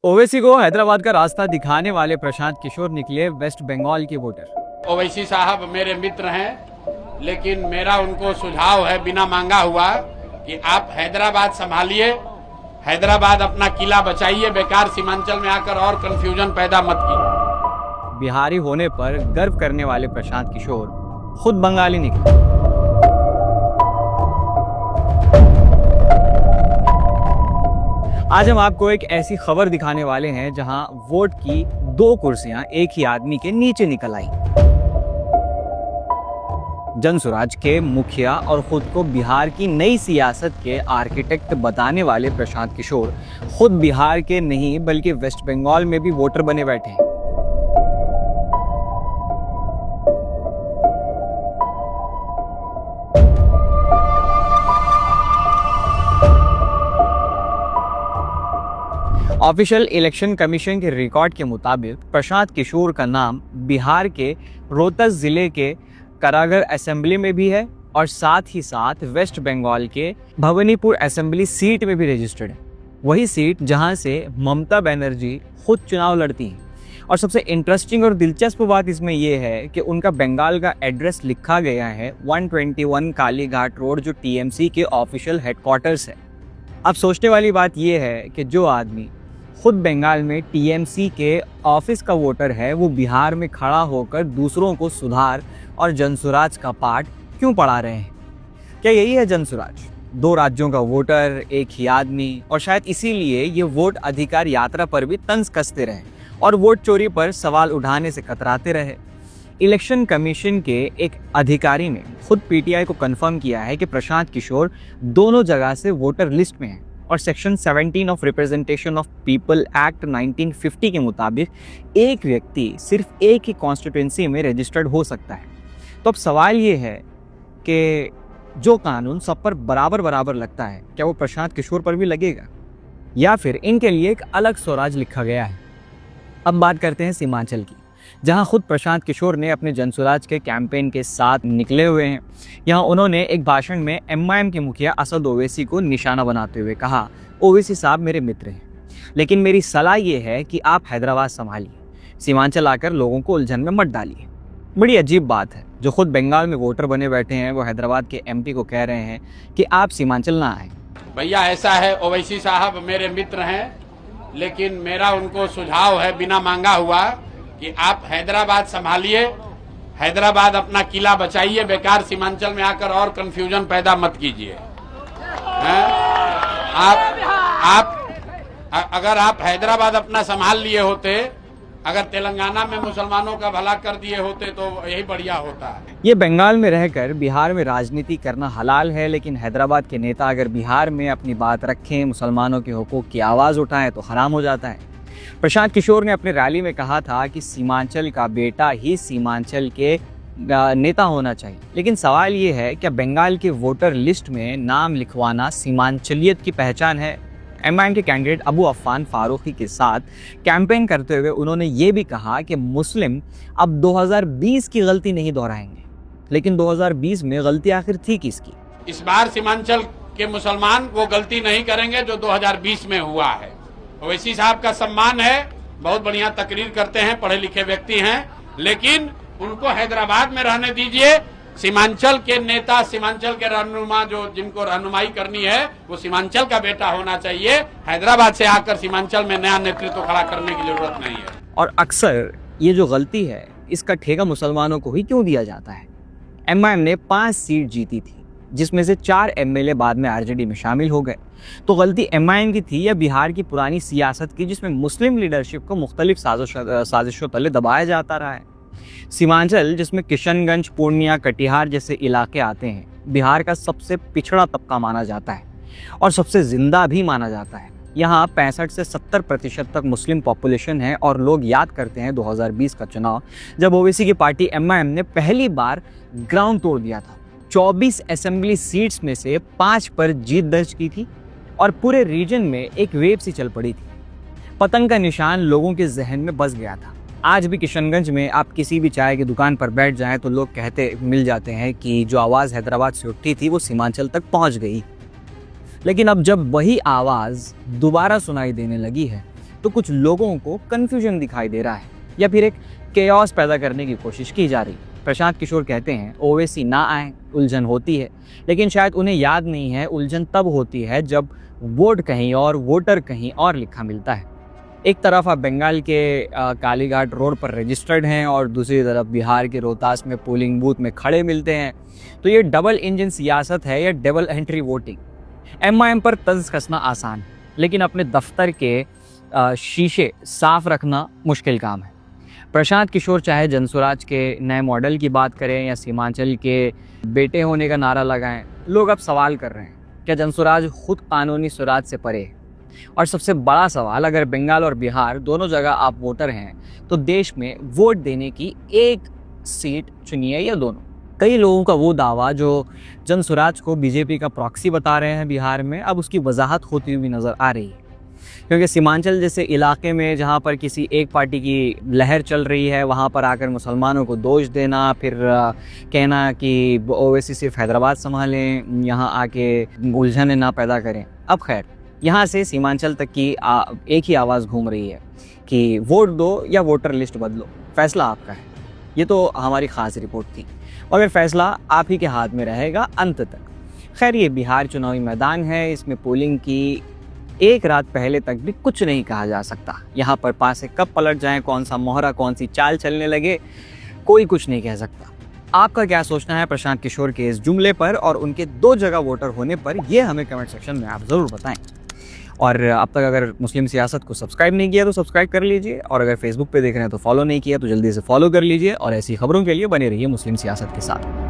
ओवैसी को हैदराबाद का रास्ता दिखाने वाले प्रशांत किशोर निकले वेस्ट बंगाल के वोटर। ओवैसी साहब मेरे मित्र हैं, लेकिन मेरा उनको सुझाव है बिना मांगा हुआ कि आप हैदराबाद संभालिए, हैदराबाद अपना किला बचाइए, बेकार सीमांचल में आकर और कंफ्यूजन पैदा मत कीजिए। बिहारी होने पर गर्व करने वाले प्रशांत किशोर खुद बंगाली निकले। आज हम आपको एक ऐसी खबर दिखाने वाले हैं जहां वोट की 2 कुर्सियां एक ही आदमी के नीचे निकल आई। जनसुराज के मुखिया और खुद को बिहार की नई सियासत के आर्किटेक्ट बताने वाले प्रशांत किशोर खुद बिहार के नहीं बल्कि वेस्ट बंगाल में भी वोटर बने बैठे हैं। ऑफिशियल इलेक्शन कमीशन के रिकॉर्ड के मुताबिक प्रशांत किशोर का नाम बिहार के रोहतक जिले के करागर असेंबली में भी है और साथ ही साथ वेस्ट बंगाल के भवानीपुर असेंबली सीट में भी रजिस्टर्ड है। वही सीट जहां से ममता बनर्जी खुद चुनाव लड़ती हैं। और सबसे इंटरेस्टिंग और दिलचस्प बात इसमें यह है कि उनका बंगाल का एड्रेस लिखा गया है 121 कालीघाट रोड, जो टीएमसी के ऑफिशियल हेडक्वार्टर्स है। अब सोचने वाली बात यह है कि जो आदमी खुद बंगाल में टीएमसी के ऑफिस का वोटर है, वो बिहार में खड़ा होकर दूसरों को सुधार और जनसुराज का पाठ क्यों पढ़ा रहे हैं? क्या यही है जनसुराज? 2 राज्यों का वोटर, एक ही आदमी, और शायद इसीलिए ये वोट अधिकार यात्रा पर भी तंज कसते रहे और वोट चोरी पर सवाल उठाने से कतराते रहे। इलेक्शन कमीशन के एक अधिकारी ने खुद पीटीआई को कंफर्म किया है कि प्रशांत किशोर दोनों जगह से वोटर लिस्ट में है और section 17 of representation of people act 1950 के मुताबिक एक व्यक्ति सिर्फ एक ही कॉन्स्टिट्यूंसी में रजिस्टर्ड हो सकता है। तो अब सवाल ये है कि जो कानून सब पर बराबर बराबर लगता है, क्या वो प्रशांत किशोर पर भी लगेगा या फिर इनके लिए एक अलग स्वराज लिखा गया है? अब बात करते हैं सीमांचल की, जहां खुद प्रशांत किशोर ने अपने जनसुराज के कैंपेन के साथ निकले हुए हैं। यहां उन्होंने एक भाषण में एमआईएम के मुखिया असद ओवैसी को निशाना बनाते हुए कहा, ओवैसी साहब मेरे मित्र हैं, लेकिन मेरी सलाह ये है कि आप हैदराबाद संभालिए, सीमांचल आकर लोगों को उलझन में मत डालिए। बड़ी अजीब बात है, जो खुद बंगाल में वोटर बने बैठे हैं वो हैदराबाद के एमपी को कह रहे हैं कि आप सीमांचल ना आए। भैया ऐसा है, ओवैसी साहब मेरे मित्र हैं, लेकिन मेरा उनको सुझाव है बिना मांगा हुआ कि आप हैदराबाद संभालिए, हैदराबाद अपना किला बचाइए, बेकार सीमांचल में आकर और कंफ्यूजन पैदा मत कीजिए। अगर आप हैदराबाद अपना संभाल लिए होते, अगर तेलंगाना में मुसलमानों का भला कर दिए होते तो यही बढ़िया होता है। ये बंगाल में रहकर बिहार में राजनीति करना हलाल है, लेकिन हैदराबाद के नेता अगर बिहार में अपनी बात रखें, मुसलमानों के हुकूक की आवाज़ उठाएं तो हराम हो जाता है। प्रशांत किशोर ने अपने रैली में कहा था कि सीमांचल का बेटा ही सीमांचल के नेता होना चाहिए, लेकिन सवाल ये है, क्या बंगाल के वोटर लिस्ट में नाम लिखवाना सीमांचलियत की पहचान है? एमआईएम के कैंडिडेट अबू अफान फारूकी के साथ कैंपेन करते हुए उन्होंने ये भी कहा कि मुस्लिम अब 2020 की गलती नहीं दोहराएंगे, लेकिन 2020 में गलती आखिर थी किसकी? इस बार सीमांचल के मुसलमान वो गलती नहीं करेंगे जो 2020 में हुआ है। ओवैसी साहब का सम्मान है, बहुत बढ़िया तकरीर करते हैं, पढ़े लिखे व्यक्ति हैं, लेकिन उनको हैदराबाद में रहने दीजिए। सीमांचल के नेता, सीमांचल के रहनुमा, जो जिनको रहनुमाई करनी है वो सीमांचल का बेटा होना चाहिए। हैदराबाद से आकर सीमांचल में नया नेतृत्व खड़ा करने की जरूरत नहीं है। और अक्सर ये जो गलती है, इसका ठेका मुसलमानों को ही क्यों दिया जाता है? एमआईएम ने 5 सीट जीती थी, जिसमें से 4 एमएलए बाद में आरजेडी में शामिल हो गए। तो गलती एमआईएम की थी या बिहार की पुरानी सियासत की, जिसमें मुस्लिम लीडरशिप को मुख्तलिफ साजिशों तले दबाया जाता रहा है? सीमांचल, जिसमें किशनगंज, पूर्णिया, कटिहार जैसे इलाके आते हैं, बिहार का सबसे पिछड़ा तबका माना जाता है और सबसे जिंदा भी माना जाता है। यहाँ 65 से 70% तक मुस्लिम पॉपुलेशन है और लोग याद करते हैं 2020 का चुनाव, जब ओवैसी की पार्टी एमआईएम ने पहली बार ग्राउंड तोड़ दिया था। 24 असेंबली सीट्स में से 5 पर जीत दर्ज की थी और पूरे रीजन में एक वेव सी चल पड़ी थी। पतंग का निशान लोगों के जहन में बस गया था। आज भी किशनगंज में आप किसी भी चाय की दुकान पर बैठ जाएं तो लोग मिल जाते हैं कि जो आवाज़ हैदराबाद से उठी थी वो सीमांचल तक पहुंच गई। लेकिन अब जब वही आवाज़ दोबारा सुनाई देने लगी है, तो कुछ लोगों को कन्फ्यूजन दिखाई दे रहा है या फिर एक केओस पैदा करने की कोशिश की जा रही है। प्रशांत किशोर कहते हैं ओवैसी ना आए, उलझन होती है, लेकिन शायद उन्हें याद नहीं है उलझन तब होती है जब वोट कहीं और वोटर कहीं और लिखा मिलता है। एक तरफ आप बंगाल के कालीघाट रोड पर रजिस्टर्ड हैं और दूसरी तरफ बिहार के रोहतास में पोलिंग बूथ में खड़े मिलते हैं। तो ये डबल इंजन सियासत है या डबल एंट्री वोटिंग। एमआईएम पर तंज कसना आसान, लेकिन अपने दफ्तर के शीशे साफ रखना मुश्किल काम है। प्रशांत किशोर चाहे जनसुराज के नए मॉडल की बात करें या सीमांचल के बेटे होने का नारा लगाएं, लोग अब सवाल कर रहे हैं क्या जनसुराज खुद कानूनी सुराज से परे है। और सबसे बड़ा सवाल, अगर बंगाल और बिहार दोनों जगह आप वोटर हैं तो देश में वोट देने की एक सीट चुनिए या दोनों। कई लोगों का वो दावा जो जनसुराज को बीजेपी का प्रॉक्सी बता रहे हैं बिहार में, अब उसकी वजाहत होती हुई नज़र आ रही है। क्योंकि सीमांचल जैसे इलाके में जहाँ पर किसी एक पार्टी की लहर चल रही है, वहाँ पर आकर मुसलमानों को दोष देना, फिर कहना कि ओवैसी सिर्फ हैदराबाद संभालें, यहाँ आके उलझने ना पैदा करें। अब खैर, यहाँ से सीमांचल तक की एक ही आवाज़ घूम रही है कि वोट दो या वोटर लिस्ट बदलो, फैसला आपका है। ये तो हमारी ख़ास रिपोर्ट थी और फिर फैसला आप ही के हाथ में रहेगा अंत तक। खैर, ये बिहार चुनावी मैदान है, इसमें पोलिंग की एक रात पहले तक भी कुछ नहीं कहा जा सकता। यहाँ पर पासे कब पलट जाएं, कौन सा मोहरा, कौन सी चाल चलने लगे, कोई कुछ नहीं कह सकता। आपका क्या सोचना है प्रशांत किशोर के इस जुमले पर और उनके 2 जगह वोटर होने पर, ये हमें कमेंट सेक्शन में आप ज़रूर बताएं। और अब तक अगर मुस्लिम सियासत को सब्सक्राइब नहीं किया तो सब्सक्राइब कर लीजिए, और अगर फेसबुक पे देख रहे हैं तो फॉलो नहीं किया तो जल्दी से फॉलो कर लीजिए, और ऐसी खबरों के लिए बने रहिए मुस्लिम सियासत के साथ।